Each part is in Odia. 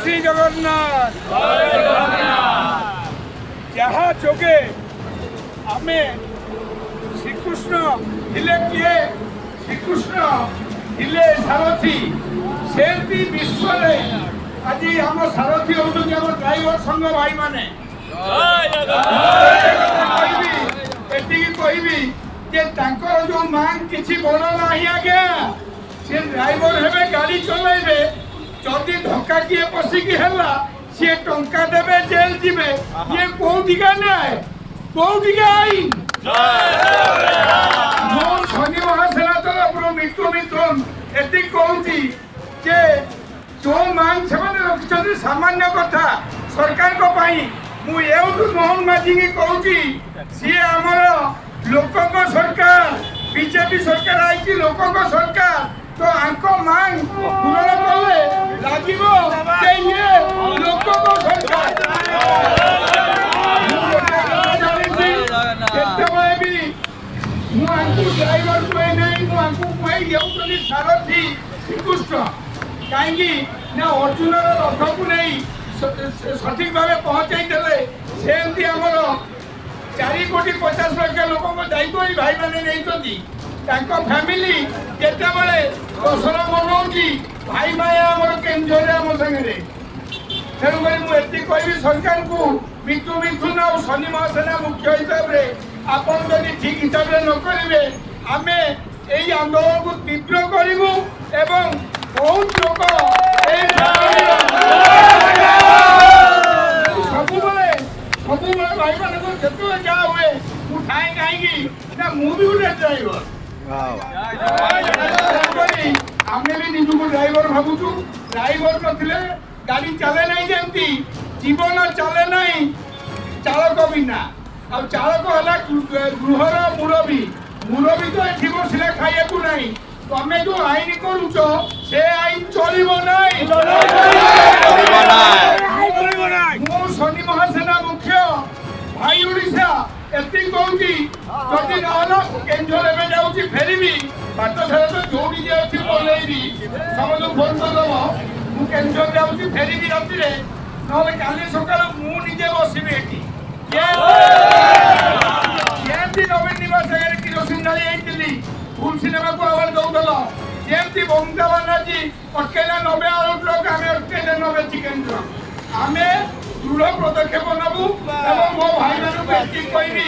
শ্রী জগন্নাথ যাহা যোগে আমি শ্রীকৃষ্ণ ଥିଲେ କିଏ ଶ୍ରୀକୃଷ୍ଣ ଥିଲେ ସାରଥୀ ସେମିତି ବିଶ୍ୱରେ ଆଜି ଆମ ସାରଥୀ ହେଉଛନ୍ତି ଆମ ଡ୍ରାଇଭର ସଂଘ ଭାଇମାନେ। ଏତିକି କହିବି ଯେ ତାଙ୍କର ଯୋଉ ମାଙ୍ଗ କିଛି ବଡ଼ ନାହିଁ ଆଜ୍ଞା। ସେ ଡ୍ରାଇଭର ହେବେ, ଗାଡ଼ି ଚଲାଇବେ, ଯଦି ଧକ୍କା କିଏ ପଶିକି ହେଲା ସିଏ ଟଙ୍କା ଦେବେ, ଜେଲ ଯିବେ। ଇଏ କୋଉଠିକା ନାହିଁ, କୋଉଠିକା ଆଇନ। ମୁଁ ଶନି ମହାସେନା ତରଫରୁ ମିଠୁ ମିଥୁନ ଏତିକି କହୁଛି ଯେ ଯୋଉ ମାଙ୍ଗ ସେମାନେ ରଖିଛନ୍ତି ସାମାନ୍ୟ କଥା ସରକାରଙ୍କ ପାଇଁ। ମୁଁ ଏଉଠୁ ମୋହନ ମାଝୀକି କହୁଛି ସିଏ ଆମର ଲୋକଙ୍କ ସରକାର, ବିଜେପି ସରକାର ଆଇଛି ଲୋକଙ୍କ ସରକାର। ତ ଆଙ୍କ ମାଙ୍ଗ ପୂରଣ କଲେ ଲାଗିବ ଯେ ଇଏ ଲୋକଙ୍କ ସରକାର। କେତେବେଳେ ବି ମୁଁ ଆଙ୍କୁ ଡ୍ରାଇଭର କୁହେ ନାହିଁ, ମୁଁ ଆଙ୍କୁ କୁହେ ହେଉଛନ୍ତି ସାରଥୀ ଶ୍ରୀକୃଷ୍ଣ। କାହିଁକି ନା ଅର୍ଜୁନର ରଥକୁ ନେଇ ସଠିକ ଭାବେ ପହଞ୍ଚାଇ ଦେଲେ ସେମିତି ଆମର 4,50,00,000 ଲୋକଙ୍କ ଦାୟିତ୍ୱ ଏଇ ଭାଇମାନେ ନେଇଛନ୍ତି। ତାଙ୍କ ଫ୍ୟାମିଲି କେତେବେଳେ ଦଶହରା ମନାଉଛି ଭାଇ ଭାଇ ଆମର କେନ୍ଦୁଝରରେ ଆମ ସାଙ୍ଗରେ। ତେଣୁକରି ମୁଁ ଏତିକି କହିବି ସରକାରଙ୍କୁ ମିଠୁ ମିଥୁନ ଆଉ ଶନି ମହାସେନା ମୁଖ୍ୟ ହିସାବରେ ଆପଣ ଯଦି ଠିକ ହିସାବରେ ନ କରିବେ ଆମେ ଏଇ ଆନ୍ଦୋଳନକୁ ତୀବ୍ର କରିବୁ ଏବଂ ବହୁତ ଲୋକ ସବୁବେଳେ ଭାଇମାନଙ୍କ ଯେତେବେଳେ ଯାହା ହୁଏ ମୁଁ ଥାଏ କାହିଁକି ନା ମୁଁ ବି ଗୋଟେ ଡ୍ରାଇଭର। ଆମେ ବି ନିଜକୁ ଡ୍ରାଇଭର ଭାବୁଛୁ। ଡ୍ରାଇଭର ନଥିଲେ ଗାଡ଼ି ଚାଲେ ନାହିଁ, ଯେମିତି ଜୀବନ ଚାଲେ ନାହିଁ ଚାଳକ ବିନା। ଆଉ ଚାଳକ ହେଲା ଗୃହର ମୁରବୀ। ମୁରବୀ ତ ଏଠି ବସିଲେ ଖାଇବାକୁ ନାହିଁ। ତମେ ଯୋଉ ଆଇନ କରୁଛ ସେ ଆଇନ ଚଳିବ ନାହିଁ। ମୁଁ ଶନି ମହାସେନା ମୁଖ୍ୟ ଭାଇ ଓଡ଼ିଶା ଏତିକି କହୁଛି ଯଦି ନହେଲା କେନ୍ଦୁଝର ଏବେ ଯାଉଛି ଫେରିବି ବାଟ ସାରା ତ ଯୋଉଠି ଯିଏ ଅଛି ବୋଲେଇବି ସମସ୍ତଙ୍କୁ ଫୋନ କରିଦେବ ମୁଁ କେନ୍ଦୁଝର ଯାଉଛି ଫେରିବି ରାତିରେ, ନହେଲେ କାଲି ସକାଳୁ ମୁଁ ନିଜେ ବସିବି ଏଠି। ଯେମିତି ନବୀନ ନିବାସ ଆଗରେ କିରୋସିନ ଢାଳି ହେଇଥିଲି ଫୁଲ ସିନେମାକୁ ଆୱାର୍ଡ ଦଉଥିଲ, ଯେମିତି ମମତା ବାନାର୍ଜୀ ଅଟକେଇଲା 90 ଆଳୁ ଟ୍ରକ୍, ଆମେ ଅଟକେଇଲେ 90 ଚିକେନ ଟ୍ରକ୍। ଆମେ ଦୃଢ଼ ପଦକ୍ଷେପ ନେବୁ ଏବଂ ମୋ ଭାଇମାନଙ୍କୁ ଏତିକି କହିବି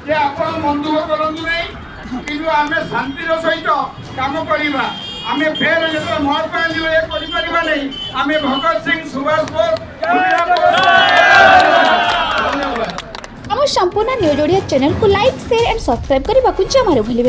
ଯେ ଆପଣ ମନ ଦୁଃଖ କରନ୍ତୁ ନାହିଁ, କିନ୍ତୁ ଆମେ ଶାନ୍ତିର ସହିତ କାମ କରିବା। ଆମେ ଫେର ଯେତେବେଳେ ମହାତ୍ମା ଗାନ୍ଧୀ ଏ କରିପାରିବା ନାହିଁ, ଆମେ ଭଗତ ସିଂ, ସୁଭାଷ ବୋଷ, ଆମ ସମ୍ପୂର୍ଣ୍ଣ ନ୍ୟୁଜ୍ ଓଡ଼ିଆ ଚ୍ୟାନେଲକୁ ଲାଇକ୍, ସେୟାର ଏଣ୍ଡ ସବସ୍କ୍ରାଇବ୍ କରିବାକୁ ଜମାରୁ ଭୁଲିବେ।